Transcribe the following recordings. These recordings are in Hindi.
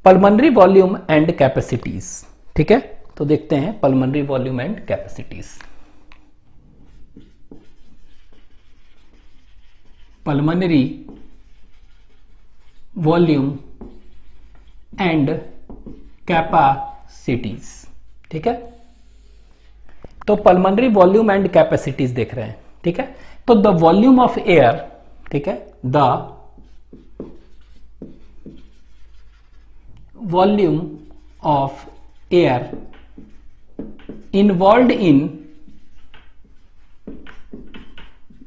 Pulmonary volume and capacities. ठीक है, तो देखते हैं pulmonary volume and capacities. Pulmonary volume and capacities. ठीक है, तो पल्मोनरी वॉल्यूम एंड कैपेसिटीज देख रहे हैं। ठीक है, तो द वॉल्यूम ऑफ एयर, ठीक है, the volume of air involved in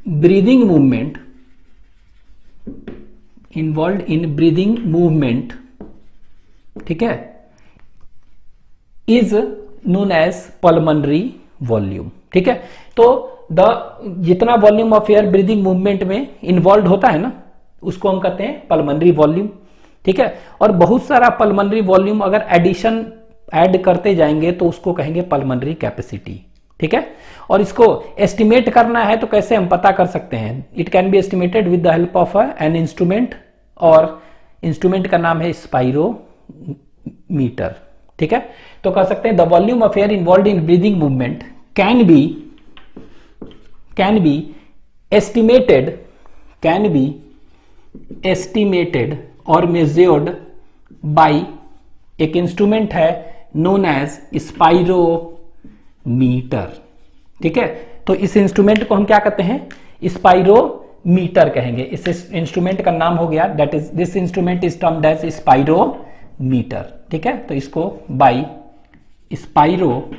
breathing movement, involved in breathing movement, ठीक है, is known as pulmonary volume. ठीक है, तो जितना volume of air breathing movement में इन्वॉल्व होता है ना, उसको हम कहते हैं पल्मोनरी वॉल्यूम। ठीक है, और बहुत सारा पल्मोनरी वॉल्यूम अगर एडिशन ऐड करते जाएंगे तो उसको कहेंगे पल्मोनरी कैपेसिटी। ठीक है, और इसको एस्टिमेट करना है तो कैसे हम पता कर सकते हैं? It can be estimated with the help of an instrument, और इंस्ट्रूमेंट का नाम है स्पाइरोमीटर। ठीक है, तो कह सकते हैं the volume of air involved in breathing movement can be estimated और मेजर्ड बाय एक इंस्ट्रूमेंट है नोन एज स्पाइरोमीटर। ठीक है, तो इस इंस्ट्रूमेंट को हम क्या कहते हैं? स्पाइरोमीटर कहेंगे। इस इंस्ट्रूमेंट का नाम हो गया, that is this instrument is termed as spirometer. ठीक है, तो इसको बाय स्पाइरोमीटर।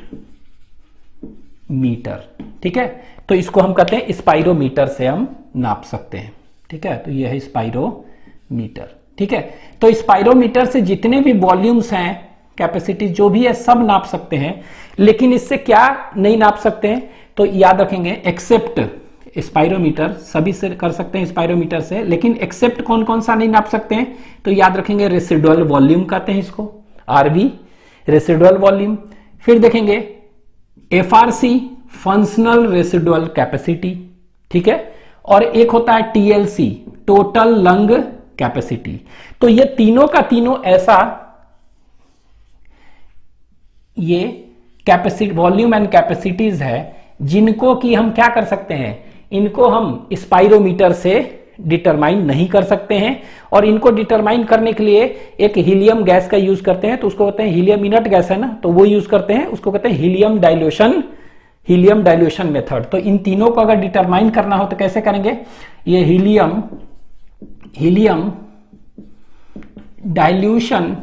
ठीक है, तो इसको हम कहते हैं स्पाइरोमीटर से हम नाप सकते हैं। ठीक है, तो यह है स्पाइरोमीटर। ठीक है, तो स्पाइरोमीटर से जितने भी वॉल्यूम्स हैं, कैपेसिटी जो भी है, सब नाप सकते हैं। लेकिन इससे क्या नहीं नाप सकते हैं? तो याद रखेंगे, एक्सेप्ट स्पाइरोमीटर, सभी से कर सकते हैं स्पाइरोमीटर से, लेकिन एक्सेप्ट कौन कौन सा नहीं नाप सकते हैं? तो याद रखेंगे रेसिडुअल वॉल्यूम कहते हैं इसको, आरवी, रेसिडुअल वॉल्यूम। फिर देखेंगे एफआरसी, फंक्शनल रेसिडुअल कैपेसिटी। ठीक है, और एक होता है टीएलसी, टोटल लंग कैपेसिटी। तो ये तीनों का तीनों ऐसा, ये कैपेसिटी, वॉल्यूम एंड कैपेसिटीज है, जिनको कि हम क्या कर सकते हैं? इनको हम स्पाइरोमीटर से डिटरमाइन नहीं कर सकते हैं, और इनको डिटरमाइन करने के लिए एक हीलियम गैस का यूज करते हैं, तो उसको कहते हैं हीलियम इनर्ट गैस है ना, तो वो यूज करते हैं, उसको कहते हैं हीलियम डाइल्यूशन मेथड। तो इन तीनों को अगर डिटरमाइन करना हो तो कैसे करेंगे? ये हीलियम डाइल्यूशन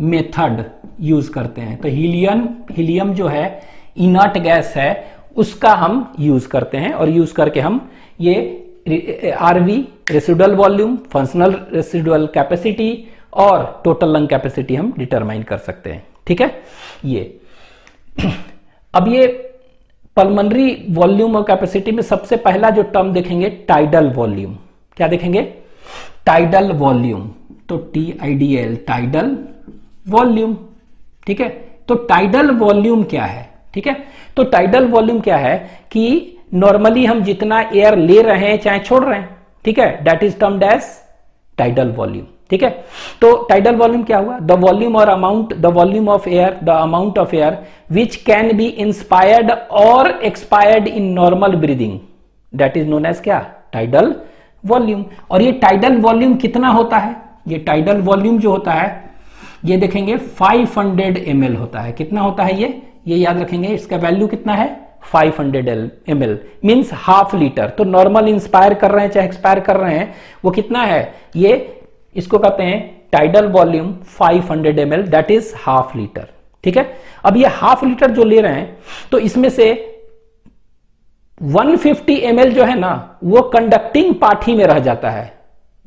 मेथड यूज करते हैं। तो हीलियम जो है इनर्ट गैस है, उसका हम यूज करते हैं, और यूज करके हम ये RV, residual volume, functional residual capacity और टोटल लंग कैपेसिटी हम डिटरमाइन कर सकते हैं। ठीक है, ये अब ये पल्मोनरी वॉल्यूम और कैपेसिटी में सबसे पहला जो टर्म देखेंगे, टाइडल वॉल्यूम। क्या देखेंगे? Tidal volume. तो TIDL, टाइडल वॉल्यूम। ठीक है, तो टाइडल वॉल्यूम क्या है? ठीक है, तो टाइडल वॉल्यूम क्या है कि नॉर्मली हम जितना एयर ले रहे हैं चाहे छोड़ रहे हैं, ठीक है, that is termed as tidal volume. ठीक है, तो टाइडल वॉल्यूम क्या हुआ? द वॉल्यूम और amount, the volume of air, the amount of air which can be inspired और expired in normal breathing, that is known as क्या? Tidal volume. और ये टाइडल वॉल्यूम कितना होता है? ये टाइडल वॉल्यूम जो होता है, ये देखेंगे 500 ml होता है। कितना होता है ये याद रखेंगे, इसका वैल्यू कितना है? 500 ml, मीन्स हाफ लीटर। तो नॉर्मल इंस्पायर कर रहे हैं चाहे एक्सपायर कर रहे हैं, वो कितना है? ये इसको कहते हैं tidal volume 500 ml, that is half litre. ठीक है, अब ये हाफ लीटर जो ले रहे हैं, तो इसमें से 150 ml जो है ना, वो कंडक्टिंग पार्ट ही में रह जाता है,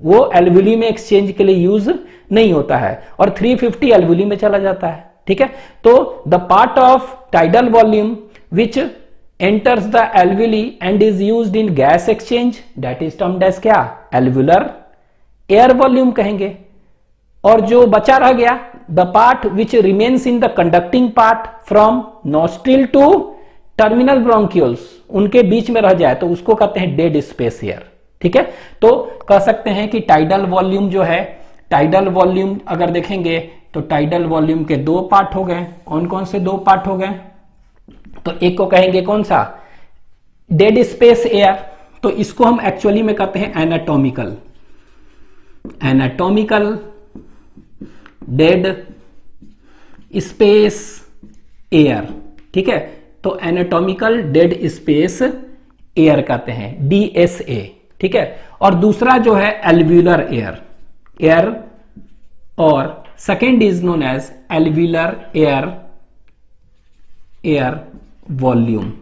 वो एल्वुली में एक्सचेंज के लिए यूज नहीं होता है, और 350 एल्वुली में चला जाता है। ठीक है, तो the part of tidal volume which enters the alveoli and is used in gas exchange, that is termed as क्या? एल्वुलर एयर वॉल्यूम कहेंगे। और जो बचा रह गया, the part which remains in the conducting part from nostril to terminal bronchioles, उनके बीच में रह जाए तो उसको कहते हैं डेड स्पेस एयर। ठीक है, तो कह सकते हैं कि टाइडल वॉल्यूम जो है टाइडल वॉल्यूम अगर देखेंगे तो टाइडल वॉल्यूम के दो पार्ट हो गए। कौन कौन से दो पार्ट हो गए? तो एक को कहेंगे कौन सा? Dead space air. तो इसको हम एक्चुअली में कहते हैं anatomical, anatomical dead space air. ठीक है, तो एनाटॉमिकल डेड स्पेस एयर कहते हैं, DSA। ठीक है, और दूसरा जो है एल्व्यूलर एयर, एयर, और second is known as alveolar air, air volume.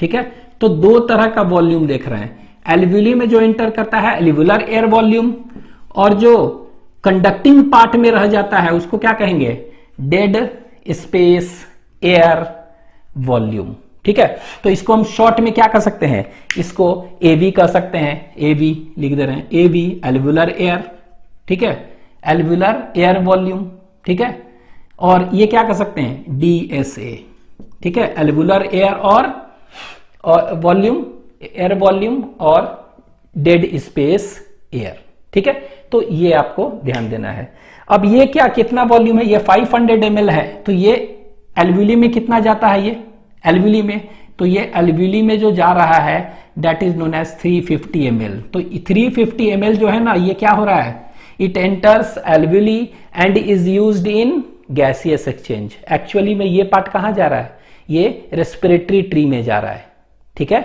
ठीक है, तो दो तरह का वॉल्यूम देख रहे हैं। एल्व्यूली में जो एंटर करता है एल्व्यूलर एयर वॉल्यूम, और जो कंडक्टिंग पार्ट में रह जाता है उसको क्या कहेंगे? Dead space air volume. ठीक है, तो इसको हम शॉर्ट में क्या कर सकते हैं? इसको AV कर सकते हैं, AV लिख दे रहे हैं, AV एल्व्यूलर एयर। ठीक है, एल्व्यूलर एयर वॉल्यूम। ठीक है, और ये क्या कर सकते हैं? DSA। ठीक है, एल्व्यूलर एयर और वॉल्यूम, एयर वॉल्यूम और डेड स्पेस एयर। ठीक है, तो ये आपको ध्यान देना है। अब ये क्या, कितना वॉल्यूम है? ये 500 ml है। तो ये एल्व्यूली में कितना जाता है? ये एल्व्यूली में, तो ये एल्व्यूली में जो जा रहा है that is known as 350 ml। तो 350 ml जो है ना, ये क्या हो रहा है? It enters alveoli and is used in gaseous exchange. Actually में ये पार्ट कहां जा रहा है? ये रेस्पिरेटरी ट्री में जा रहा है। ठीक है,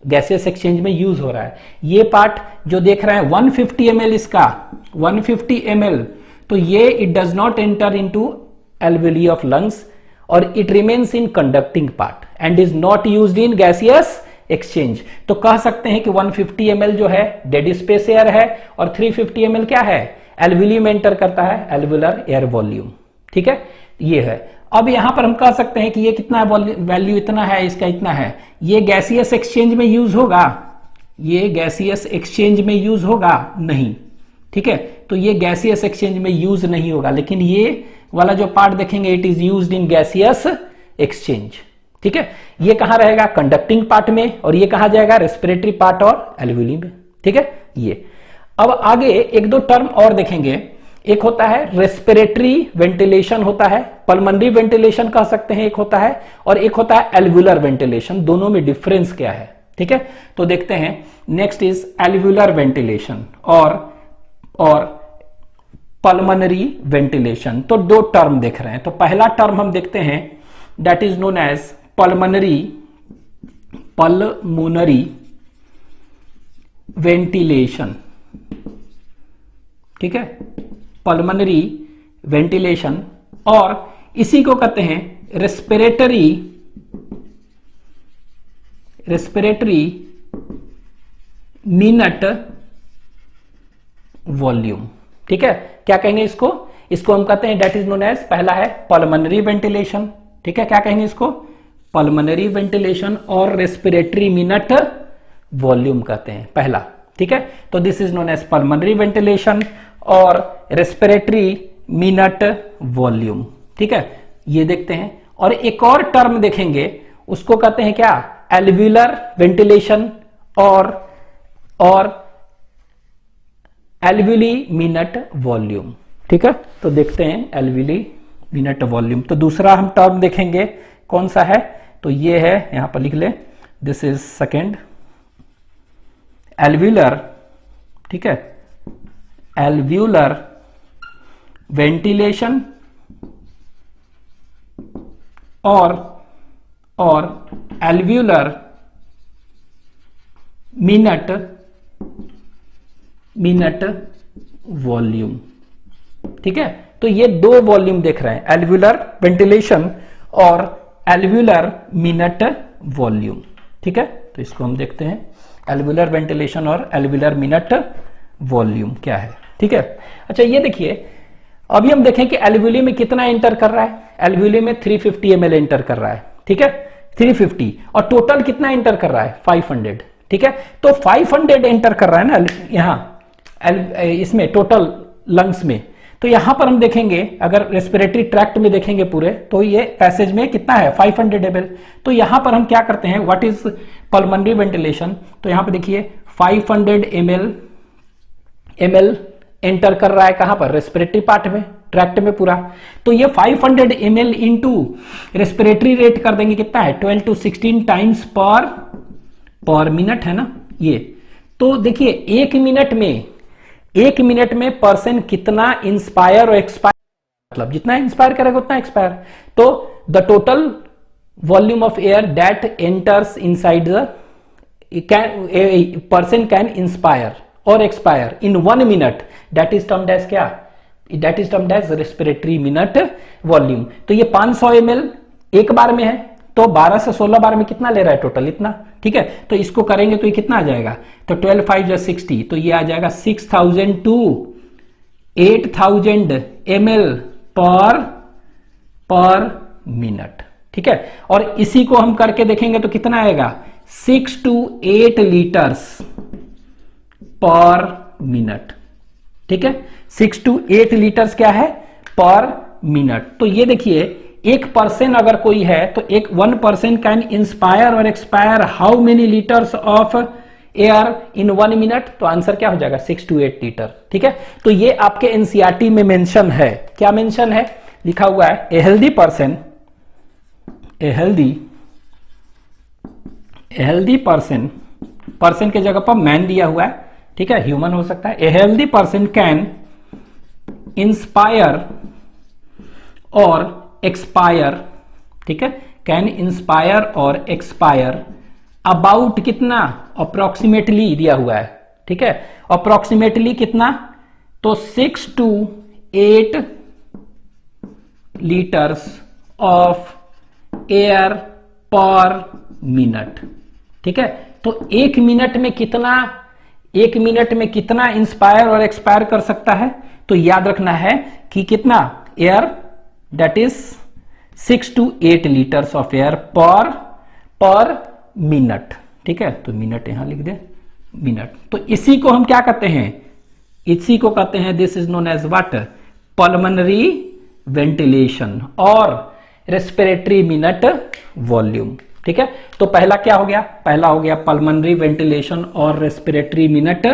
गैसियस एक्सचेंज में यूज हो रहा है। ये पार्ट जो देख रहे हैं 150 ml, इसका 150 ml, तो ये it does not enter into alveoli of lungs और it remains in conducting part and is not used in gaseous exchange. तो कह सकते हैं कि 150 ml जो है डेड स्पेस एयर है और 350 ml क्या है? एल्व्यूली में एंटर करता है, एल्व्यूलर एयर वॉल्यूम। ठीक है, ये है। अब यहां पर हम कह सकते हैं कि ये कितना वैल्यू इतना है, इसका इतना है। ये गैसियस एक्सचेंज में यूज होगा? ये गैसियस एक्सचेंज में यूज होगा? नहीं। ठीक है, तो ये गैसियस एक्सचेंज में यूज नहीं होगा, लेकिन ये वाला जो पार्ट देखेंगे it is used in gaseous exchange. ठीक है, ये कहां रहेगा? कंडक्टिंग पार्ट में, और ये कहां जाएगा? रेस्पिरेटरी पार्ट और एल्व्यूली में। ठीक है, ये। अब आगे एक दो टर्म और देखेंगे। एक होता है रेस्पिरेटरी वेंटिलेशन होता है, पल्मोनरी वेंटिलेशन कह सकते हैं एक होता है, और एक होता है एल्व्यूलर वेंटिलेशन। दोनों में डिफरेंस क्या है? ठीक है, तो देखते हैं। नेक्स्ट इज एल्व्यूलर वेंटिलेशन और पल्मोनरी वेंटिलेशन। तो दो टर्म देख रहे हैं। तो पहला टर्म हम देखते हैं that is known as pulmonary ventilation. ठीक है, पल्मोनरी वेंटिलेशन, और इसी को कहते हैं रेस्पिरेटरी मिनट वॉल्यूम। ठीक है, क्या कहेंगे इसको? इसको हम कहते हैं दैट इज नोन एज, पहला है पल्मोनरी वेंटिलेशन। ठीक है, क्या कहेंगे इसको? पल्मोनरी वेंटिलेशन और रेस्पिरेटरी मिनट वॉल्यूम कहते हैं पहला। ठीक है, तो this is known as pulmonary ventilation और रेस्पिरेटरी मिनट वॉल्यूम। ठीक है, ये देखते हैं। और एक और टर्म देखेंगे, उसको कहते हैं क्या? एल्व्यूलर वेंटिलेशन और एल्व्यूली मिनट वॉल्यूम। ठीक है, तो देखते हैं एल्व्यूली मिनट वॉल्यूम। तो दूसरा हम टर्म देखेंगे कौन सा है? तो ये है, यहां पर लिख ले, दिस इज सेकेंड एल्व्यूलर। ठीक है, एल्व्यूलर वेंटिलेशन और एल्व्यूलर मिनट वॉल्यूम। ठीक है, तो ये दो वॉल्यूम देख रहे हैं, एल्व्यूलर वेंटिलेशन और एल्व्यूलर मिनट वॉल्यूम। ठीक है, तो इसको हम देखते हैं, एल्व्यूलर वेंटिलेशन और एल्व्यूलर मिनट वॉल्यूम क्या है। ठीक है, अच्छा ये देखिए, अभी हम देखें कि एल्व्यूली में कितना एंटर कर रहा है। एल्व्यूली में 350 ml एंटर कर रहा है। ठीक है, 350, और टोटल कितना एंटर कर रहा है? 500। ठीक है, तो 500 एंटर कर रहा है ना यहां इसमें टोटल लंग्स में। तो यहां पर हम देखेंगे, अगर रेस्पिरेटरी ट्रैक्ट में देखेंगे पूरे, तो ये पैसेज में कितना है? 500 ml। तो यहां पर हम क्या करते हैं? What is pulmonary ventilation? तो यहां पर देखिए 500 ml एंटर कर रहा है कहां पर, रेस्पिरेटरी पार्ट में, ट्रैक्ट में पूरा। तो ये 500 ml इंटू रेस्पिरेटरी रेट कर देंगे कितना है, 12 to 16 टाइम्स पर मिनट है ना ये। तो देखिए एक मिनट में पर्सन कितना इंस्पायर और एक्सपायर, मतलब जितना इंस्पायर करेगा उतना एक्सपायर। तो the total volume of air that enters inside the person can inspire और expire in 1 minute, that is termed as क्या, that is termed as respiratory minute volume. तो ये 500 ml एक बार में है, तो 12 से 16 बार में कितना ले रहा है टोटल, इतना, ठीक है। तो इसको करेंगे तो ये कितना आ जाएगा, तो 12 5 जा 60, तो ये आ जाएगा 6000 to 8000 ml पर मिनट, ठीक है। और इसी को हम करके देखेंगे तो कितना आएगा, 6 to 8 लीटर्स पर मिनट, ठीक है। 6 to 8 लीटर्स क्या है, पर मिनट। तो ये देखिए एक पर्सन अगर कोई है तो एक 1% कैन इंस्पायर और expire how many litres of air in 1 minute, तो आंसर क्या हो जाएगा 6 to 8 लीटर, ठीक है। तो ये आपके एनसीईआरटी में मेंशन है, क्या मेंशन है, लिखा हुआ है a healthy person, a healthy person के जगह पर मैन दिया हुआ है, ठीक है, ह्यूमन हो सकता है। A healthy person can inspire और एक्सपायर, ठीक है, कैन इंस्पायर और एक्सपायर अबाउट कितना, अप्रोक्सीमेटली दिया हुआ है, ठीक है, अप्रोक्सीमेटली कितना, तो 6 to 8 लीटर्स ऑफ एयर पर मिनट, ठीक है। तो एक मिनट में कितना इंस्पायर और एक्सपायर कर सकता है, तो याद रखना है कि कितना air, that is 6 to 8 litres of air पर मिनट, ठीक है। तो मिनट यहां लिख दे, मिनट। तो इसी को हम क्या कहते हैं, इसी को कहते हैं, this is known as what, pulmonary ventilation और रेस्पिरेटरी मिनट वॉल्यूम, ठीक है। तो पहला क्या हो गया, पहला हो गया पल्मोनरी वेंटिलेशन और रेस्पिरेटरी मिनट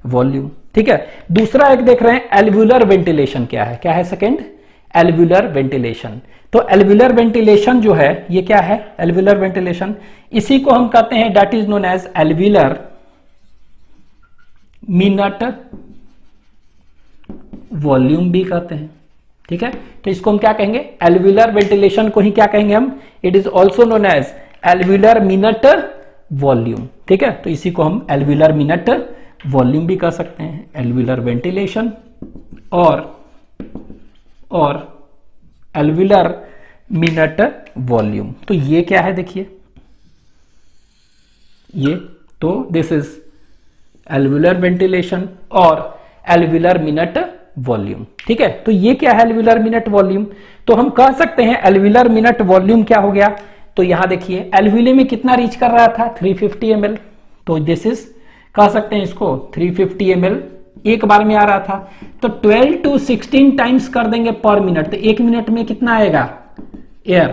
वॉल्यूम, ठीक है। दूसरा एक देख रहे हैं एल्वुलर वेंटिलेशन, क्या है सेकेंड, एल्वुलर वेंटिलेशन। तो एल्वुलर वेंटिलेशन जो है ये क्या है, एल्वुलर वेंटिलेशन, इसी को हम कहते हैं that is known as alveolar minute volume भी कहते हैं, ठीक है। तो इसको हम क्या कहेंगे, एल्वुलर वेंटिलेशन को ही क्या कहेंगे हम, it is also known as alveolar minute volume, ठीक है। तो इसी को हम एल्वुलर मिनट वॉल्यूम भी कह सकते हैं, एल्वुलर वेंटिलेशन और एल्वुलर मिनट वॉल्यूम। तो ये क्या है देखिए, ये तो दिस इज एल्वुलर वेंटिलेशन और एल्वुलर मिनट वॉल्यूम, ठीक है। तो ये क्या है एल्वुलर मिनट वॉल्यूम, तो हम कह सकते हैं एल्वुलर मिनट वॉल्यूम क्या हो गया, तो यहां देखिए एल्वुली में कितना रीच कर रहा था 350 ml, तो दिस इज कह सकते हैं इसको 350 ml एक बार में आ रहा था। तो 12 to 16 टाइम्स कर देंगे पर मिनट, तो एक मिनट में कितना आएगा एयर,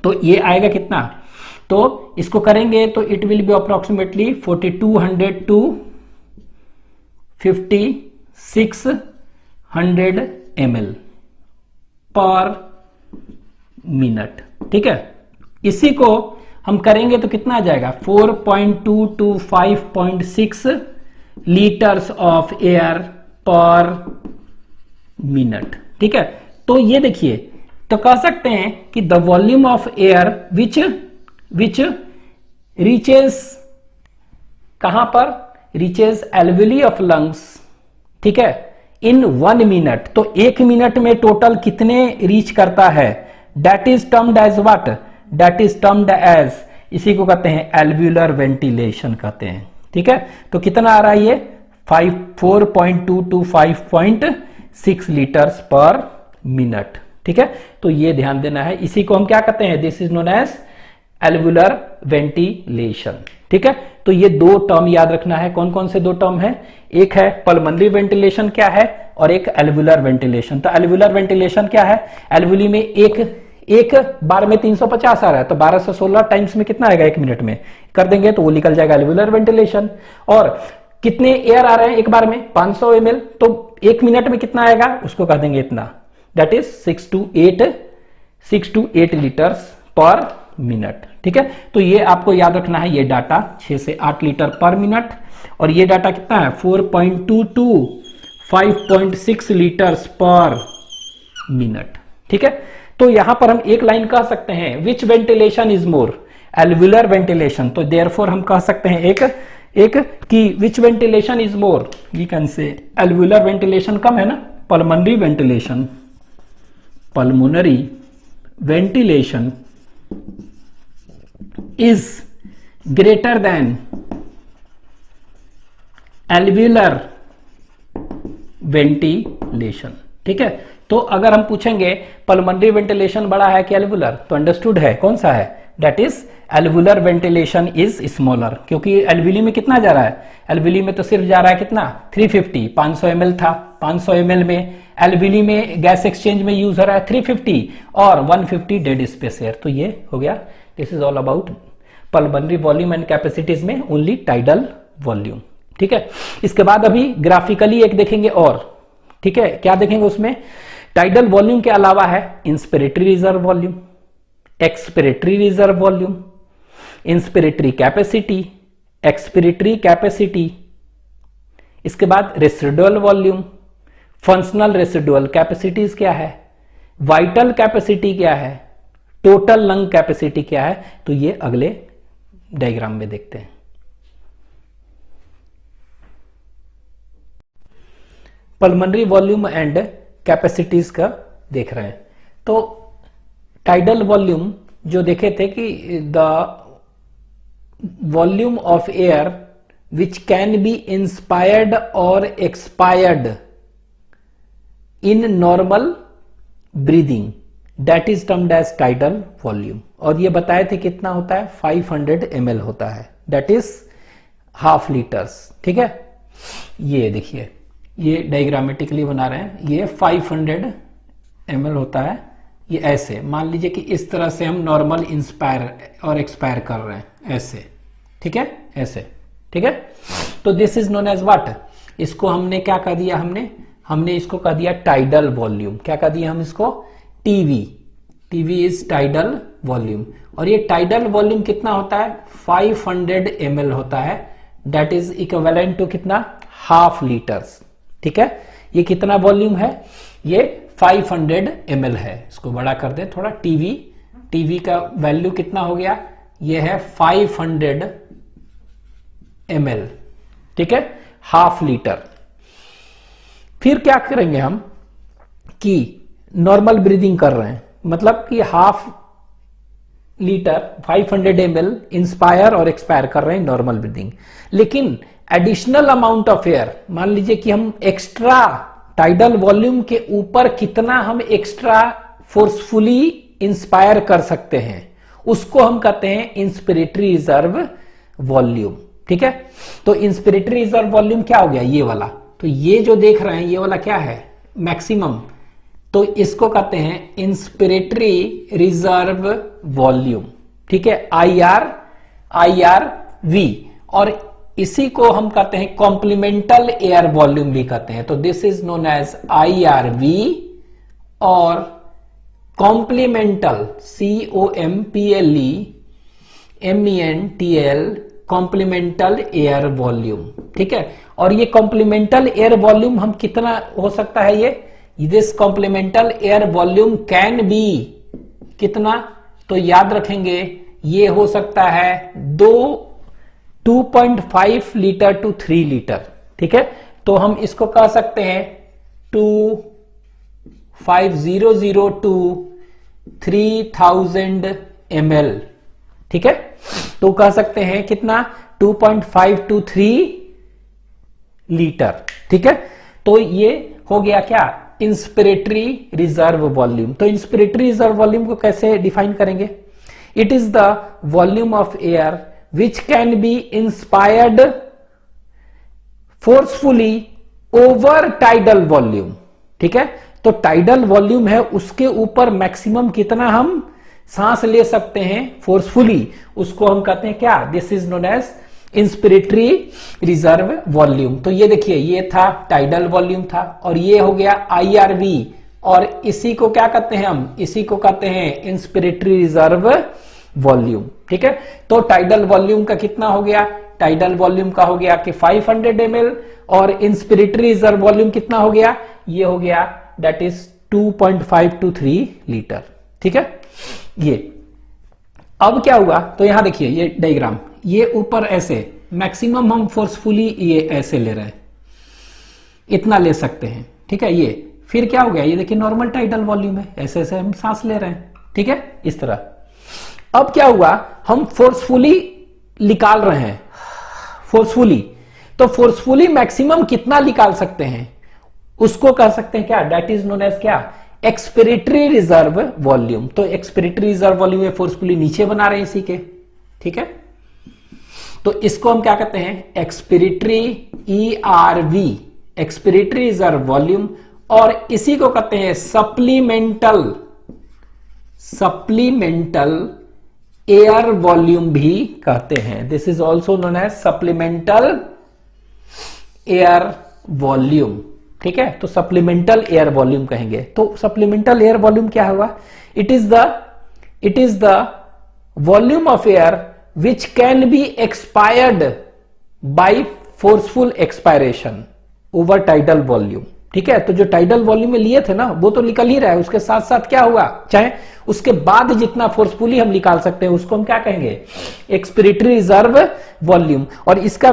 तो ये आएगा कितना, तो इसको करेंगे तो it will be approximately 4200 to 5600 ml पर मिनट, ठीक है। इसी को हम करेंगे तो कितना आ जाएगा 4.2 to 5.6 लीटर्स ऑफ एयर पर मिनट, ठीक है। तो ये देखिए, तो कह सकते हैं कि the volume of air which reaches कहां पर, रीचेस एल्वुली ऑफ लंग्स, ठीक है, इन 1 मिनट। तो 1 मिनट में टोटल कितने रीच करता है, that is termed as what, that is termed as, इसी को कहते हैं एल्वुलर वेंटिलेशन कहते हैं, ठीक है। तो कितना आ रहा है ये 4.2 to 5.6 लीटर्स पर मिनट, ठीक है। तो ये ध्यान देना है, इसी को हम क्या कहते हैं, this is known as alveolar ventilation, ठीक है। तो ये दो टर्म याद रखना है, कौन कौन से दो टर्म है, एक है पल्मोनरी वेंटिलेशन क्या है और एक एल्वुलर वेंटिलेशन। तो एल्वुलर वेंटिलेशन क्या है, एल्वुली में एक बार में 350 आ रहा है, तो 12 से 16 टाइम्स में कितना आएगा एक मिनट में कर देंगे तो वो निकल जाएगा एल्वुलर वेंटिलेशन। और कितने एयर आ रहे हैं एक बार में 500 ml, तो 1 मिनट में कितना आएगा उसको कह देंगे इतना, दैट इज 6 to 8 लीटर्स पर मिनट। ठीक है, तो ये आपको याद रखना है, ये डाटा 6 से 8 लीटर पर मिनट, और ये डाटा कितना है 4.2 to 5.6 लीटर्स पर मिनट। ठीक है, तो यहां पर हम एक लाइन कह सकते हैं which ventilation is more, alveolar ventilation. तो देयरफॉर हम कह सकते हैं एक कि which ventilation is more, we can say alveolar ventilation कम है ना, pulmonary ventilation is greater than alveolar ventilation। ठीक है, तो अगर हम पूछेंगे पल्मोनरी वेंटिलेशन बड़ा है कि एल्वुलर, तो अंडरस्टूड है कौन सा है, that is alveolar ventilation is smaller, क्योंकि एल्वुली में कितना जा रहा है, एल्वुली में तो सिर्फ जा रहा है कितना 350, 500 ml था, 500 ml में एल्वुली में गैस एक्सचेंज में यूज हो रहा है 350 और 150 डेड स्पेस एयर। तो ये हो गया, this is all about pulmonary volume and capacities में ओनली टाइडल वॉल्यूम। ठीक है, इसके बाद अभी ग्राफिकली एक देखेंगे और, ठीक है, क्या देखेंगे उसमें, टाइडल वॉल्यूम के अलावा है inspiratory reserve volume, expiratory reserve volume, inspiratory capacity, expiratory capacity, इसके बाद residual volume, functional residual capacities क्या है, वाइटल कैपेसिटी क्या है, टोटल लंग कैपेसिटी क्या है। तो ये अगले डायग्राम में देखते हैं। पल्मोनरी वॉल्यूम एंड कैपेसिटीज का देख रहे हैं। तो टाइडल वॉल्यूम जो देखे थे कि the volume of air which can be inspired और expired in normal breathing, that is termed as tidal volume. और ये बताए थे कितना होता है 500 ml होता है, दैट इज हाफ लीटर्स। ठीक है, ये देखिए, ये डायग्रामेटिकली बना रहे हैं, ये 500 ml होता है, ये ऐसे मान लीजिए कि इस तरह से हम नॉर्मल इंस्पायर और एक्सपायर कर रहे हैं ऐसे। ठीक है, ऐसे। ठीक है, तो this is known as what, इसको हमने क्या कह दिया, हमने इसको कह दिया टाइडल वॉल्यूम। क्या कह दिया हम इसको, टीवी इज टाइडल वॉल्यूम। और ये टाइडल वॉल्यूम कितना होता है 500 ml होता है, दैट इज इक्विवेलेंट टू कितना, हाफ लीटर्स। ठीक है, ये कितना वॉल्यूम है, ये 500 ml है। इसको बड़ा कर दे थोड़ा, टीवी का वैल्यू कितना हो गया, ये है 500 ml। ठीक है, हाफ लीटर। फिर क्या करेंगे हम कि नॉर्मल ब्रीदिंग कर रहे हैं, मतलब कि हाफ लीटर 500 ml इंस्पायर और एक्सपायर कर रहे हैं नॉर्मल ब्रीदिंग, लेकिन एडिशनल अमाउंट ऑफ एयर, मान लीजिए कि हम एक्स्ट्रा टाइडल वॉल्यूम के ऊपर कितना हम एक्स्ट्रा फोर्सफुली इंस्पायर कर सकते हैं, उसको हम कहते हैं इंस्पिरेटरी रिजर्व वॉल्यूम। ठीक है, तो इंस्पिरेटरी रिजर्व वॉल्यूम क्या हो गया, ये वाला। तो ये जो देख रहे हैं ये वाला क्या है, मैक्सिमम, तो इसको कहते हैं इंस्पिरेटरी रिजर्व वॉल्यूम। ठीक है, IRV, और इसी को हम कहते हैं कॉम्प्लीमेंटल एयर वॉल्यूम भी कहते हैं। तो this is known as IRV और complemental COMPLEMENTL complemental air volume. ठीक है, और ये कॉम्प्लीमेंटल एयर वॉल्यूम हम कितना हो सकता है, ये this complemental air volume can be कितना, तो याद रखेंगे ये हो सकता है 2.5 लीटर टू 3 लीटर। ठीक है, तो हम इसको कह सकते हैं 2500 टू 3000 ml। ठीक है, तो कह सकते हैं कितना 2.5 टू 3 लीटर। ठीक है, तो ये हो गया क्या, इंस्पिरेटरी रिजर्व वॉल्यूम। तो इंस्पिरेटरी रिजर्व वॉल्यूम को कैसे डिफाइन करेंगे, it is the volume of air which can be inspired forcefully over tidal volume। ठीक है, तो टाइडल वॉल्यूम है उसके ऊपर मैक्सिमम कितना हम सांस ले सकते हैं फोर्सफुली, उसको हम कहते हैं क्या, this is known as inspiratory reserve volume. तो ये देखिए, ये था टाइडल वॉल्यूम था, और ये हो गया IRV, और इसी को क्या कहते हैं हम, इसी को कहते हैं इंस्पिरेटरी रिजर्व वॉल्यूम। ठीक है, तो टाइडल वॉल्यूम का कितना हो गया, टाइडल वॉल्यूम का हो गया कि 500 ml, और इंस्पिरेटरी रिजर्व वॉल्यूम कितना हो गया, ये हो गया दैट इज 2.5 to 3 लीटर। ठीक है, ये अब क्या हुआ, तो यहां देखिए ये डायग्राम, ये ऊपर ऐसे मैक्सिमम हम फोर्सफुली ये ऐसे ले रहे हैं, इतना ले सकते हैं। ठीक है, ये फिर क्या हो गया, ये देखिए नॉर्मल टाइडल वॉल्यूम है, ऐसे ऐसे हम सांस ले रहे हैं। ठीक है, इस तरह। अब क्या हुआ, हम फोर्सफुली निकाल रहे हैं, फोर्सफुली, तो फोर्सफुली मैक्सिमम कितना निकाल सकते हैं, उसको कह सकते हैं क्या, दैट इज नोन एज क्या, एक्सपिरेटरी रिजर्व वॉल्यूम। तो एक्सपिरेटरी रिजर्व वॉल्यूम में फोर्सफुली नीचे बना रहे हैं इसी के। ठीक है, तो इसको हम क्या कहते हैं, expiratory ERV, expiratory reserve volume, और इसी को कहते हैं सप्लीमेंटल एयर वॉल्यूम भी कहते हैं। This is also known as supplemental air volume. ठीक है, तो सप्लीमेंटल एयर वॉल्यूम कहेंगे। तो सप्लीमेंटल एयर वॉल्यूम क्या हुआ, it is the volume of air which can be expired by forceful expiration over tidal volume. ठीक है, तो जो टाइडल वॉल्यूम में लिए थे ना, वो तो निकल ही रहा है, उसके साथ साथ क्या हुआ, चाहे उसके बाद जितना फोर्सफुली हम निकाल सकते हैं उसको हम क्या कहेंगे, एक्सपिरेटरी रिजर्व वॉल्यूम। और इसका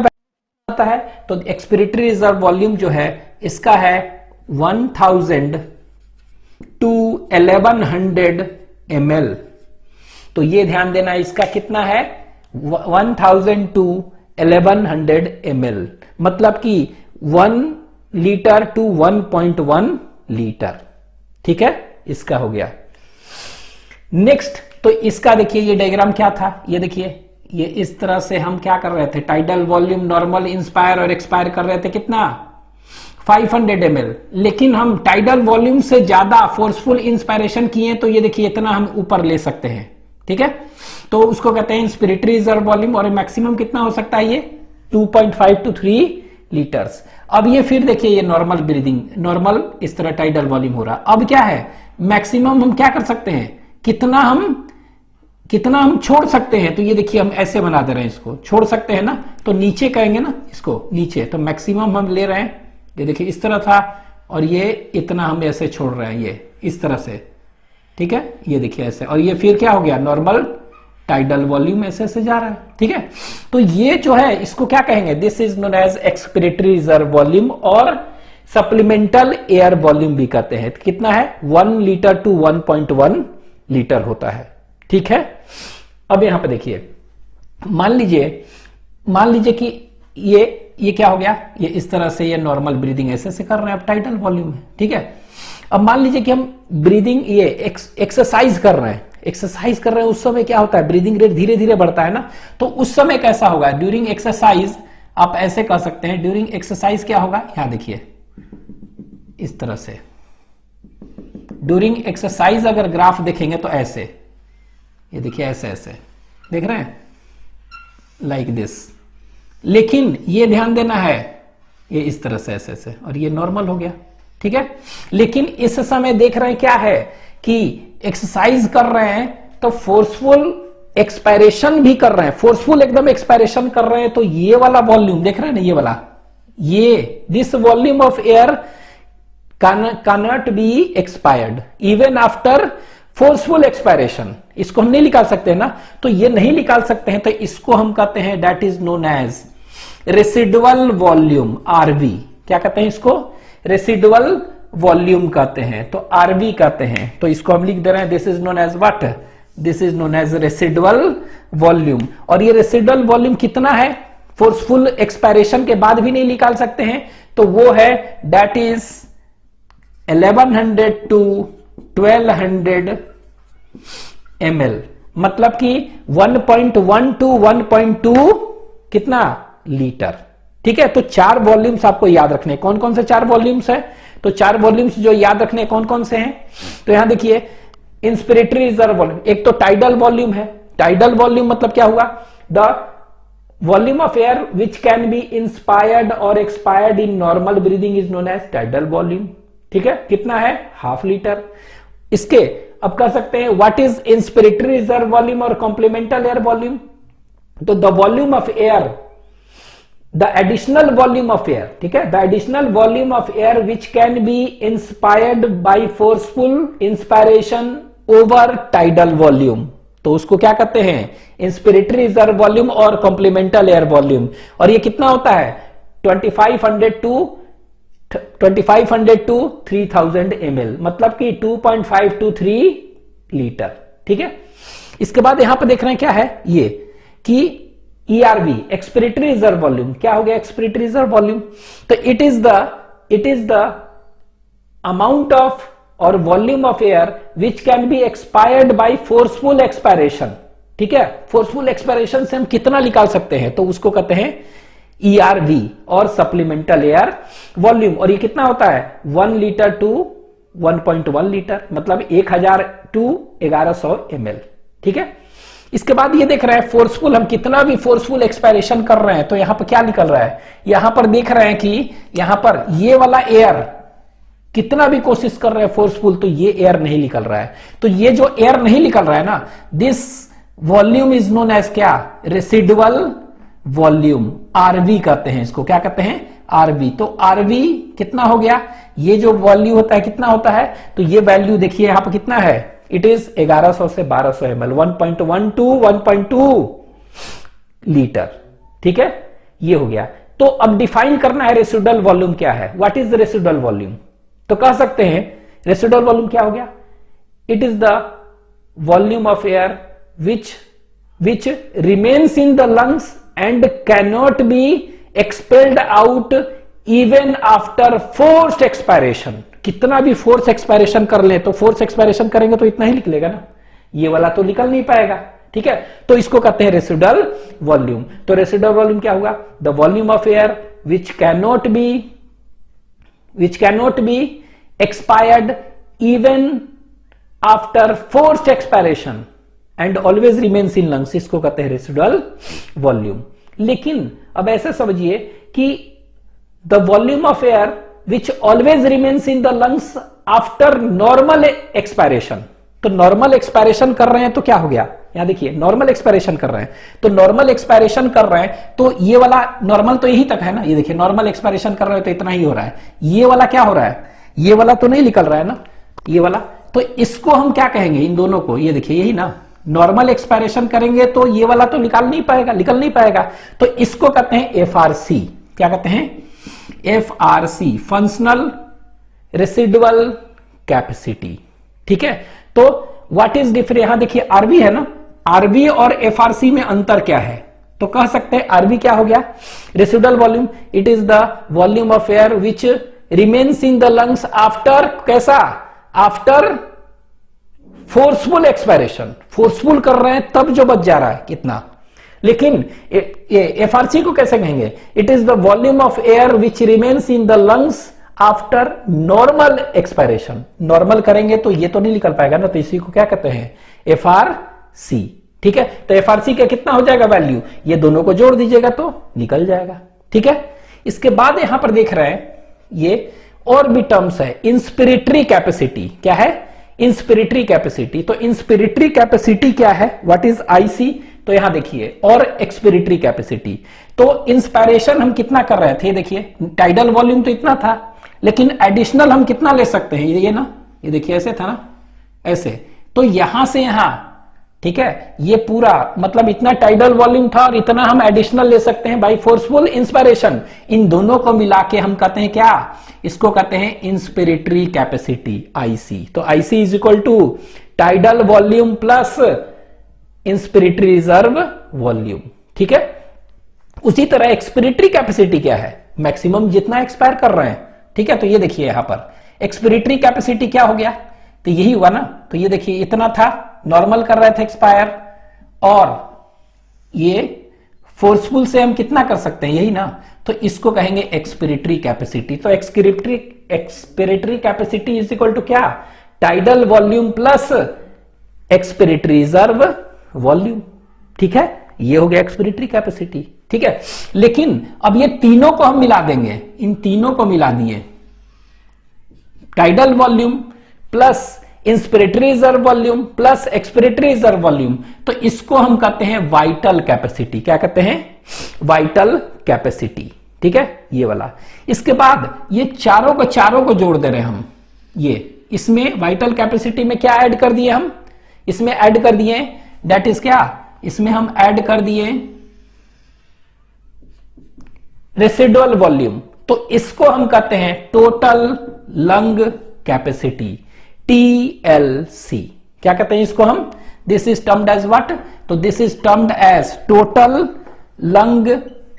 आता है, तो एक्सपिरेटरी रिजर्व वॉल्यूम जो है इसका है 1000 to 1100 ml। तो ये ध्यान देना, इसका कितना है 1000 to 1100 ml, मतलब कि 1 लीटर to 1.1 लीटर। ठीक है, इसका हो गया। नेक्स्ट, तो इसका देखिए ये डायग्राम क्या था, ये देखिए, ये इस तरह से हम क्या कर रहे थे, टाइडल वॉल्यूम नॉर्मल इंस्पायर और एक्सपायर कर रहे थे कितना, 500 ml, लेकिन हम टाइडल वॉल्यूम से ज्यादा फोर्सफुल इंस्पायरेशन किए, तो ये देखिए इतना हम ऊपर ले सकते हैं। ठीक है, तो उसको कहते हैं इंस्पिरेटरी रिजर्व वॉल्यूम, और मैक्सिमम कितना हो सकता है, ये 2.5 to 3 लीटर्स। अब ये फिर देखिए, ये नॉर्मल ब्रीदिंग, नॉर्मल इस तरह टाइडल वॉल्यूम हो रहा। अब क्या है, मैक्सिमम हम क्या कर सकते हैं, कितना हम छोड़ सकते हैं, तो ये देखिए हम ऐसे बना दे रहे हैं, इसको छोड़ सकते हैं ना, तो नीचे कहेंगे ना इसको, नीचे, तो मैक्सिमम हम ले रहे हैं, ये देखिए इस तरह था, और ये इतना हम ऐसे छोड़ रहे हैं, ये इस तरह से। ठीक है, ये देखिए ऐसे, और ये फिर क्या हो गया, नॉर्मल टाइडल वॉल्यूम ऐसे ऐसे जा रहा है। ठीक है, तो ये जो है इसको क्या कहेंगे, this is known as expiratory reserve volume, और सप्लीमेंटल एयर वॉल्यूम भी कहते हैं। कितना है, 1 लीटर to 1.1 लीटर होता है। ठीक है, अब यहां पे देखिए, मान लीजिए कि ये क्या हो गया, ये इस तरह से ये नॉर्मल ब्रीदिंग ऐसे से कर रहे हैं, अब टाइडल वॉल्यूम है। ठीक है, अब मान लीजिए कि हम ब्रीदिंग ये एक्सरसाइज कर रहे हैं, उस समय क्या होता है, ब्रीदिंग रेट धीरे धीरे बढ़ता है ना, तो उस समय कैसा होगा, ड्यूरिंग एक्सरसाइज, आप ऐसे कह सकते हैं, ड्यूरिंग एक्सरसाइज क्या होगा, यहां देखिए इस तरह से, ड्यूरिंग एक्सरसाइज अगर ग्राफ देखेंगे तो ऐसे, ये देखिए ऐसे ऐसे देख रहे हैं, लाइक दिस। लेकिन ये ध्यान देना है, ये इस तरह से ऐसे ऐसे, और ये नॉर्मल हो गया। ठीक है, लेकिन इस समय देख रहे हैं क्या है कि एक्सरसाइज कर रहे हैं तो फोर्सफुल एक्सपायरेशन भी कर रहे हैं, फोर्सफुल एकदम एक्सपायरेशन कर रहे हैं, तो ये वाला वॉल्यूम देख रहे हैं ना, ये वाला, ये this volume of air cannot be expired even after forceful expiration। इसको हम नहीं निकाल सकते ना, तो ये नहीं निकाल सकते हैं, तो इसको हम कहते हैं that is known as residual volume, RV। क्या कहते हैं इसको, residual volume कहते हैं, तो RV कहते हैं। तो इसको हम लिख दे रहे हैं, this is known as what, this is known as residual volume। और ये residual volume कितना है, फोर्सफुल एक्सपायरेशन के बाद भी नहीं निकाल सकते हैं, तो वो है that is 1100 to 1200 ml, मतलब कि 1.1 to 1.2 कितना लीटर। ठीक है, तो 4 वॉल्यूम्स आपको याद रखने, कौन कौन से 4 वॉल्यूम्स है, तो 4 वॉल्यूम्स जो याद रखने कौन कौन से हैं, तो यहां देखिए इंस्पिरेटरी रिजर्व वॉल्यूम, एक तो टाइडल वॉल्यूम है, टाइडल वॉल्यूम मतलब क्या हुआ, the volume of air which can be inspired और expired in normal breathing is known as tidal volume. ठीक है, कितना है? ½ लीटर। इसके अब कर सकते हैं what is inspiratory reserve volume और कॉम्प्लीमेंटल एयर वॉल्यूम। तो the volume of air, the additional volume of air, ठीक है, the additional volume of air which can be inspired by forceful inspiration over tidal volume, तो उसको क्या कहते हैं? इंस्पिरेटरी रिजर्व वॉल्यूम और कॉम्प्लीमेंटल एयर वॉल्यूम। और ये कितना होता है? 2500 टू 3000 ml, मतलब कि 2.5 to 3 लीटर। ठीक है, इसके बाद यहां पर देख रहे हैं क्या है ये कि ERV, एक्सपिरेटरी रिजर्व वॉल्यूम। क्या हो गया एक्सपिरेटरी रिजर्व वॉल्यूम? तो it is the amount of और volume of air which can be expired by forceful expiration. ठीक है, फोर्सफुल एक्सपायरेशन से हम कितना निकाल सकते हैं, तो उसको कहते हैं ERV और सप्लीमेंटल एयर वॉल्यूम। और ये कितना होता है? 1 लीटर टू 1.1 लीटर, मतलब 1000 टू 1100 ml। ठीक है, इसके बाद ये देख रहे हैं फोर्सफुल, हम कितना भी फोर्सफुल एक्सपायरेशन कर रहे हैं तो यहां पर क्या निकल रहा है? यहां पर देख रहे हैं कि यहां पर ये वाला एयर कितना भी कोशिश कर रहे हैं फोर्सफुल, तो ये एयर नहीं निकल रहा है। तो ये जो एयर नहीं निकल रहा है ना, this volume is known as क्या? रेसिडुअल वॉल्यूम, RV कहते हैं इसको। क्या कहते हैं? RV। तो RV कितना हो गया? ये जो वॉल्यूम होता है कितना होता है? तो ये वैल्यू देखिए यहां पर कितना है? इट इज 1100 से 1200 ml, 1.1 to 1.2 लीटर। ठीक है, ये हो गया। तो अब डिफाइन करना है रेसिडुअल वॉल्यूम क्या है। What is the residual volume? तो कह सकते हैं रेसिडुअल वॉल्यूम क्या हो गया? It is the volume of air which remains in the lungs and cannot be expelled out even after forced expiration। कितना भी फोर्स एक्सपायरेशन कर ले, तो फोर्स एक्सपायरेशन करेंगे तो इतना ही निकलेगा ना, ये वाला तो निकल नहीं पाएगा। ठीक है, तो इसको कहते हैं रेसिडुअल वॉल्यूम। तो रेसिडुअल वॉल्यूम क्या होगा? The volume of air which cannot be expired even after forced expiration and always remains in lungs, इसको कहते हैं रेसिडुअल वॉल्यूम। लेकिन अब ऐसे समझिए कि the volume of air which always remains in the lungs after normal expiration. तो नॉर्मल एक्सपायरेशन कर रहे हैं तो क्या हो गया? यहां देखिए नॉर्मल एक्सपायरेशन कर रहे हैं, तो नॉर्मल एक्सपायरेशन कर रहे हैं तो ये वाला नॉर्मल तो यही तक है ना। ये देखिए नॉर्मल एक्सपायरेशन कर रहे हैं तो इतना ही हो रहा है। ये वाला क्या हो रहा है? ये वाला तो नहीं निकल रहा है ना, ये वाला। तो इसको हम क्या कहेंगे? इन दोनों को, ये देखिए यही ना, नॉर्मल एक्सपायरेशन करेंगे तो ये वाला तो निकल नहीं पाएगा। तो इसको कहते हैं FRC। क्या कहते हैं? FRC, functional residual capacity. ठीक है, तो व्हाट इज डिफरेंस? यहां देखिए RV है ना, RV और FRC में अंतर क्या है? तो कह सकते हैं RV क्या हो गया? Residual volume, it is the volume of air which remains in the lungs after, कैसा? After forceful expiration. फोर्सफुल कर रहे हैं तब जो बच जा रहा है कितना। लेकिन ये FRC को कैसे कहेंगे? It is the volume of air which remains in the lungs after normal expiration. Normal करेंगे तो ये तो नहीं निकल पाएगा ना, तो इसी को क्या कहते हैं? FRC। ठीक है, तो FRC का कितना हो जाएगा वैल्यू? ये दोनों को जोड़ दीजिएगा तो निकल जाएगा। ठीक है, इसके बाद यहां पर देख रहे हैं ये और भी टर्म्स है। इंस्पिरेटरी कैपेसिटी क्या है? Inspiratory capacity. तो इंस्पिरेटरी कैपेसिटी क्या है? What is IC? तो यहां देखिए और एक्सपिरेटरी कैपेसिटी। तो इंस्पायरेशन हम कितना कर रहे थे? देखिए टाइडल वॉल्यूम तो इतना था, लेकिन एडिशनल हम कितना ले सकते हैं? ये ना, ये देखिए ऐसे था ना, ऐसे। तो यहां से यहां, ठीक है, ये पूरा मतलब इतना टाइडल वॉल्यूम था और इतना हम एडिशनल ले सकते हैं बाय फोर्सफुल इंस्पायरेशन। इन दोनों को मिला के हम कहते हैं क्या? इसको कहते हैं इंस्पिरेटरी कैपेसिटी, IC। तो IC is equal to tidal volume plus inspiratory reserve volume. ठीक है, उसी तरह एक्सपिरेटरी कैपेसिटी क्या है? मैक्सिमम जितना एक्सपायर कर रहे हैं। ठीक है, तो ये देखिए यहां पर एक्सपिरेटरी कैपेसिटी क्या हो गया? तो यही हुआ ना। तो ये देखिए इतना था, नॉर्मल कर रहे थे एक्सपायर, और ये फोर्सफुल से हम कितना कर सकते हैं? यही ना। तो इसको कहेंगे एक्सपिरेटरी कैपेसिटी। तो expiratory capacity is equal to क्या? Tidal volume plus expiratory reserve volume. ठीक है, ये हो गया एक्सपिरेटरी कैपेसिटी। ठीक है। लेकिन अब ये तीनों को हम मिला देंगे, इन तीनों को मिला दिए, tidal volume plus inspiratory reserve volume plus expiratory reserve volume, तो इसको हम कहते हैं वाइटल कैपेसिटी। क्या कहते हैं? Vital capacity. ठीक है, ये वाला। इसके बाद ये चारों को जोड़ दे रहे हैं हम। ये इसमें वाइटल कैपेसिटी में क्या ऐड कर दिए हम? इसमें ऐड कर दिए, दैट इज क्या? इसमें हम ऐड कर दिए रेसिडुअल वॉल्यूम, तो इसको हम कहते हैं टोटल लंग कैपेसिटी, TLC। क्या कहते हैं इसको हम? This is termed as what? तो this is termed as total lung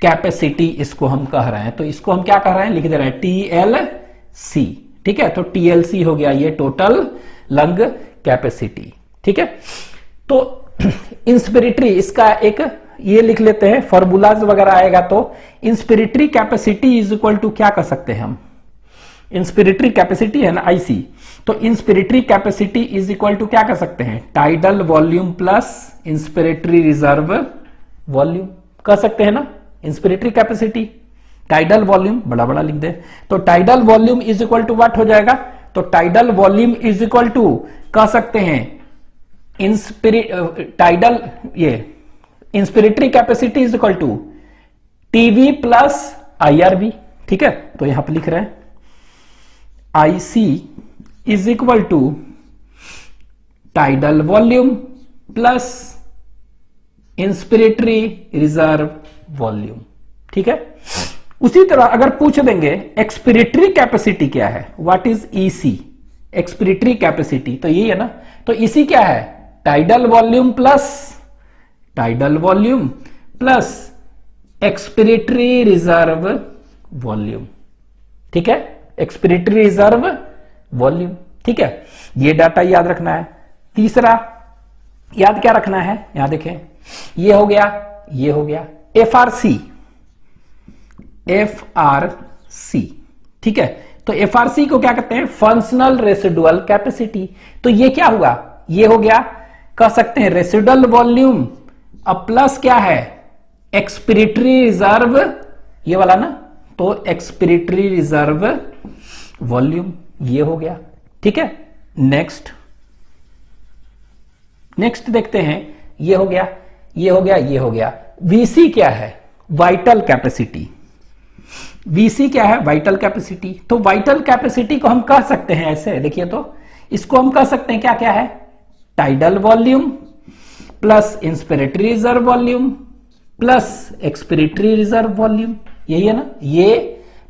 capacity, इसको हम कह रहे हैं। तो इसको हम क्या कह रहे हैं? लिख दे रहे हैं TLC। ठीक है, तो TLC हो गया ये टोटल लंग कैपेसिटी। ठीक है, तो इंस्पिरेटरी, इसका एक ये लिख लेते हैं, फॉर्मूलाज वगैरह आएगा तो inspiratory capacity is equal to क्या कर सकते हैं हम? इंस्पिरेटरी कैपेसिटी है ना IC, तो inspiratory capacity is equal to क्या कर सकते हैं? Tidal volume plus inspiratory reserve volume कह सकते हैं ना। इंस्पिरेटरी कैपेसिटी टाइडल वॉल्यूम बड़ा बड़ा लिख दे, तो tidal volume is equal to what हो जाएगा? तो tidal volume is equal to कह सकते हैं टाइडल, ये inspiratory capacity is equal to TV plus IRV। ठीक है, तो यहां पर लिख रहे हैं IC is equal to tidal volume plus inspiratory reserve volume. ठीक है, उसी तरह अगर पूछ देंगे एक्सपिरेटरी कैपेसिटी क्या है, what is EC, expiratory capacity, तो यही है ना। तो EC क्या है? Tidal volume plus expiratory reserve volume. ठीक है, एक्सपिरेटरी रिजर्व वॉल्यूम। ठीक है, ये डाटा याद रखना है। तीसरा याद क्या रखना है? यहां देखें, ये हो गया, ये हो गया FRC। ठीक है, तो FRC को क्या कहते हैं? Functional residual capacity. तो ये क्या हुआ? ये हो गया, कह सकते हैं रेसिडुअल वॉल्यूम अब प्लस क्या है? एक्सपिरेटरी रिजर्व, ये वाला ना, तो एक्सपिरेटरी रिजर्व वॉल्यूम, ये हो गया। ठीक है, नेक्स्ट देखते हैं, ये हो गया, ये हो गया, ये हो गया। VC क्या है? Vital capacity. VC क्या है? Vital capacity. तो वाइटल कैपेसिटी को हम कह सकते हैं ऐसे, देखिए, तो इसको हम कह सकते हैं क्या क्या है? Tidal volume plus inspiratory reserve volume plus expiratory reserve volume, यही है ना। ये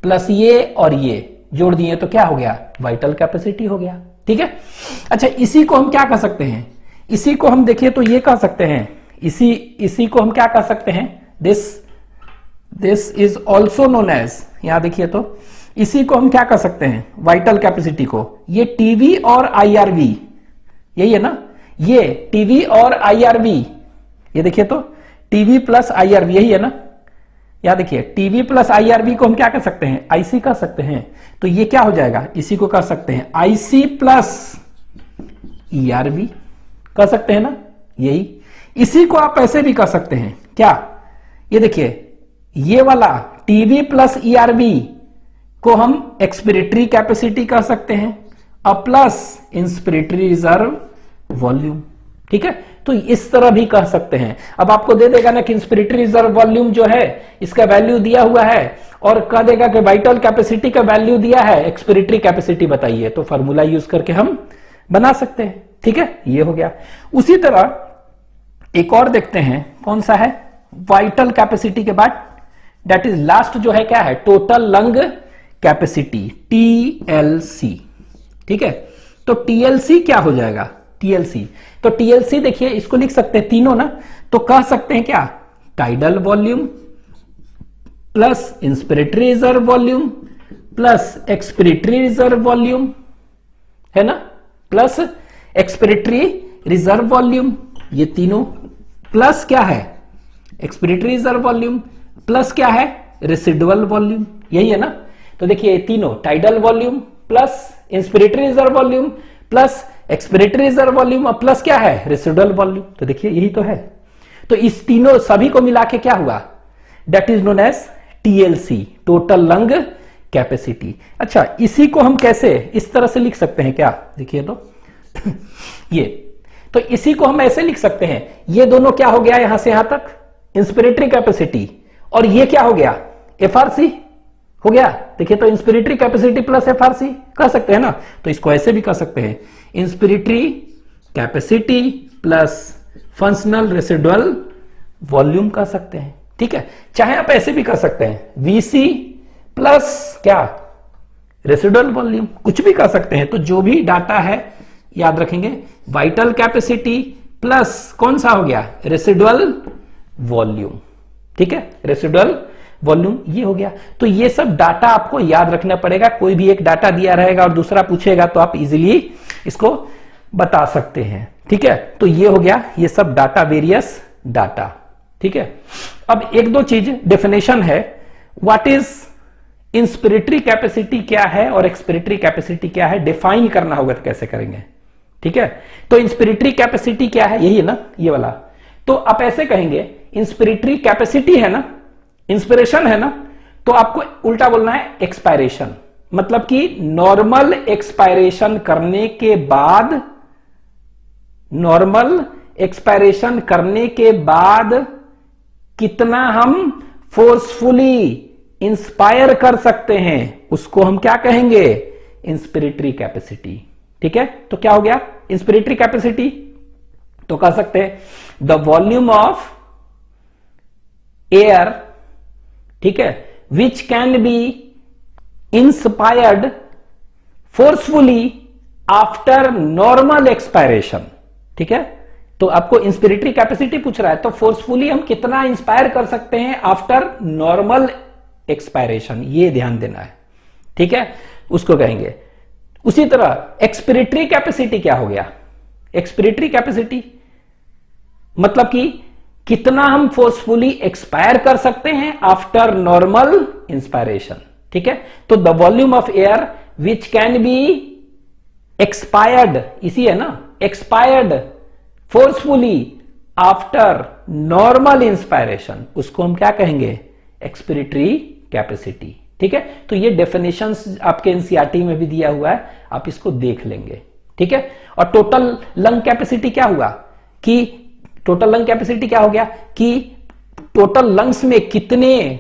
प्लस ये और ये जोड़ दिए तो क्या हो गया? वाइटल कैपेसिटी हो गया। ठीक है, अच्छा, इसी को हम क्या कह सकते हैं? इसी को हम देखिए तो ये कह सकते हैं, इसी को हम क्या कह सकते हैं? This is also known as, यहां देखिए तो इसी को हम क्या कह सकते हैं? वाइटल कैपेसिटी को। ये टीवी और IRV, यही है ना, ये टीवी और IRV, ये देखिए तो टीवी प्लस IRV, यही है ना। यहां देखिए टीवी प्लस IRV को हम क्या कह सकते हैं? IC कह सकते हैं। तो ये क्या हो जाएगा? इसी को कह सकते हैं IC प्लस ERV कह सकते हैं ना, यही। इसी को आप ऐसे भी कह सकते हैं क्या? ये देखिए, ये वाला टीवी प्लस ERV को हम एक्सपिरेटरी कैपेसिटी कह सकते हैं अब प्लस इंस्पिरेटरी रिजर्व वॉल्यूम। ठीक है, तो इस तरह भी कह सकते हैं। अब आपको दे देगा ना कि इंस्पिरेटरी रिजर्व वॉल्यूम जो है इसका वैल्यू दिया हुआ है, और कह देगा कि वाइटल कैपेसिटी का वैल्यू दिया है, एक्सपिरेटरी कैपेसिटी बताइए, तो फॉर्मूला यूज करके हम बना सकते हैं। ठीक है, ये हो गया। उसी तरह एक और देखते हैं, कौन सा है? वाइटल कैपेसिटी के बाद दैट इज लास्ट जो है क्या है? Total lung capacity, TLC। ठीक है, तो TLC क्या हो जाएगा? TLC, तो TLC देखिए, इसको लिख सकते हैं तीनों ना, तो कह सकते हैं क्या? Tidal volume plus inspiratory reserve volume plus expiratory reserve volume, है ना, प्लस एक्सपिरेटरी रिजर्व वॉल्यूम, ये तीनों प्लस क्या है? एक्सपिरेटरी रिजर्व वॉल्यूम प्लस क्या है? रेसिडुअल वॉल्यूम, यही है ना। तो देखिए ये तीनों tidal volume plus inspiratory reserve volume plus expiratory reserve volume और प्लस क्या है? Residual volume. तो देखिए यही तो है। तो इस तीनों सभी को मिला के क्या हुआ? That is known as TLC, total lung capacity. अच्छा, इसी को हम कैसे इस तरह से लिख सकते हैं क्या, देखिए तो ये तो इसी को हम ऐसे लिख सकते हैं, ये दोनों क्या हो गया यहां से यहां तक इंस्पिरेटरी कैपेसिटी, और ये क्या हो गया एफआरसी हो गया। देखिए तो इंस्पिरेटरी कैपेसिटी प्लस एफआरसी कह सकते हैं ना, तो इसको ऐसे भी कह सकते हैं inspiratory capacity plus functional residual volume कह सकते हैं। ठीक है, चाहे आप ऐसे भी कह सकते हैं वीसी प्लस क्या रेसिडुअल वॉल्यूम, कुछ भी कह सकते हैं। तो जो भी डाटा है याद रखेंगे, वाइटल कैपेसिटी प्लस कौन सा हो गया रेसिडुअल वॉल्यूम। ठीक है, रेसिडुअल वॉल्यूम ये हो गया। तो ये सब डाटा आपको याद रखना पड़ेगा, कोई भी एक डाटा दिया रहेगा और दूसरा पूछेगा तो आप इजीली इसको बता सकते हैं। ठीक है, तो ये हो गया ये सब डाटा, वेरियस डाटा। ठीक है, अब एक दो चीज डेफिनेशन है, व्हाट इज इंस्पिरेटरी कैपेसिटी क्या है और एक्सपिरेटरी कैपेसिटी क्या है, डिफाइन करना होगा तो कैसे करेंगे। ठीक है, तो इंस्पिरेटरी कैपेसिटी क्या है, यही है ना ये वाला। तो आप ऐसे कहेंगे इंस्पिरेटरी कैपेसिटी है ना, इंस्पिरेशन है ना, तो आपको उल्टा बोलना है एक्सपायरेशन, मतलब कि नॉर्मल एक्सपायरेशन करने के बाद, नॉर्मल एक्सपायरेशन करने के बाद कितना हम फोर्सफुली इंस्पायर कर सकते हैं उसको हम क्या कहेंगे इंस्पिरेटरी कैपेसिटी। ठीक है, तो क्या हो गया इंस्पिरेटरी कैपेसिटी, तो कह सकते हैं द वॉल्यूम ऑफ एयर, ठीक है, विच can be inspired forcefully after normal expiration. ठीक है, तो आपको इंस्पिरेटरी कैपेसिटी पूछ रहा है, तो फोर्सफुली हम कितना इंस्पायर कर सकते हैं आफ्टर नॉर्मल एक्सपायरेशन, ये ध्यान देना है। ठीक है, उसको कहेंगे। उसी तरह एक्सपिरेटरी कैपेसिटी क्या हो गया, एक्सपिरेटरी कैपेसिटी मतलब कि कितना हम फोर्सफुली एक्सपायर कर सकते हैं आफ्टर नॉर्मल इंस्पायरेशन। ठीक है, तो the volume of air which can be expired, इसी है ना, expired forcefully after normal inspiration, उसको हम क्या कहेंगे एक्सपिरेटरी कैपेसिटी। ठीक है, तो ये डेफिनेशंस आपके एनसीईआरटी में भी दिया हुआ है, आप इसको देख लेंगे। ठीक है, और टोटल लंग कैपेसिटी क्या हुआ कि टोटल लंग कैपेसिटी क्या हो गया कि टोटल लंग्स में कितने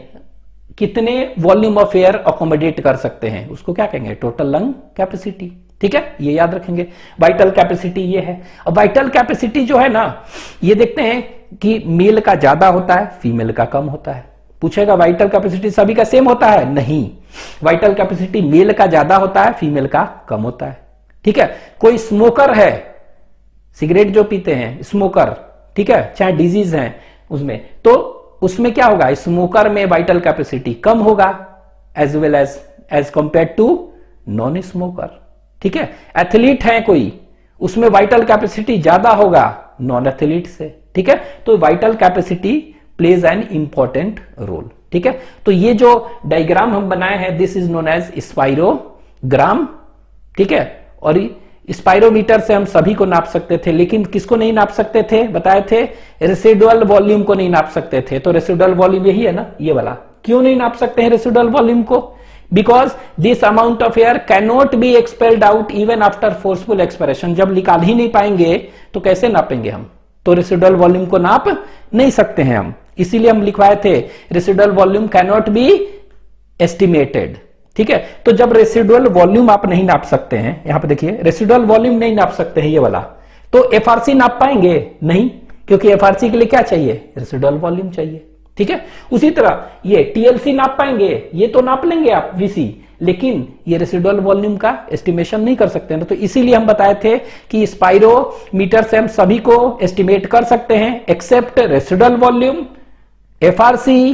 कितने वॉल्यूम ऑफ एयर अकोमोडेट कर सकते हैं, उसको क्या कहेंगे टोटल लंग कैपेसिटी। ठीक है, ये याद रखेंगे। वाइटल कैपेसिटी ये है। अब वाइटल कैपेसिटी जो है ना, ये देखते हैं कि मेल का ज्यादा होता है, फीमेल का कम होता है। पूछेगा वाइटल कैपेसिटी सभी का सेम होता है, नहीं, वाइटल कैपेसिटी मेल का ज्यादा होता है, फीमेल का कम होता है। ठीक है, कोई स्मोकर है, सिगरेट जो पीते हैं स्मोकर, ठीक है, चाहे डिजीज है उसमें, तो उसमें क्या होगा स्मोकर में वाइटल कैपेसिटी कम होगा as well as compare to non smoker. ठीक है, एथलीट है कोई, उसमें वाइटल कैपेसिटी ज्यादा होगा नॉन एथलीट से। ठीक है, तो vital capacity plays an important role. ठीक है, तो ये जो डायग्राम हम बनाए हैं this is known as spirogram. ठीक है, और स्पाइरोमीटर से हम सभी को नाप सकते थे, लेकिन किसको नहीं नाप सकते थे बताए थे, रेसिडुअल वॉल्यूम को नहीं नाप सकते थे। तो रेसिडुअल वॉल्यूम यही है ना, ये वाला। क्यों नहीं नाप सकते हैं रेसिडुअल वॉल्यूम को, because this amount of air can not be expelled out even after forceful expiration. जब निकाल ही नहीं पाएंगे तो कैसे नापेंगे हम, तो रेसिडुअल वॉल्यूम को नाप नहीं सकते हैं हम, इसीलिए हम लिखवाए थे residual volume can not be estimated. ठीक है, तो जब रेसिडुअल वॉल्यूम आप नहीं नाप सकते हैं, यहां पे देखिए रेसिडुअल वॉल्यूम नहीं नाप सकते हैं ये वाला, तो एफआरसी नाप पाएंगे नहीं, क्योंकि एफआरसी के लिए क्या चाहिए रेसिडुअल वॉल्यूम चाहिए। ठीक है, उसी तरह ये टीएलसी नाप पाएंगे, ये तो नाप लेंगे आप वीसी, लेकिन ये रेसिडुअल वॉल्यूम का एस्टिमेशन नहीं कर सकते हैं। तो इसीलिए हम बताए थे कि स्पाइरोमीटर से हम सभी को एस्टिमेट कर सकते हैं except residual volume, FRC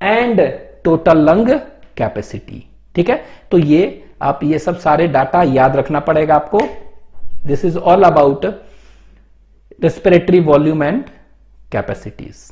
and total lung capacity. ठीक है, तो ये आप ये सब सारे डाटा याद रखना पड़ेगा आपको। This is all about respiratory volume and capacities.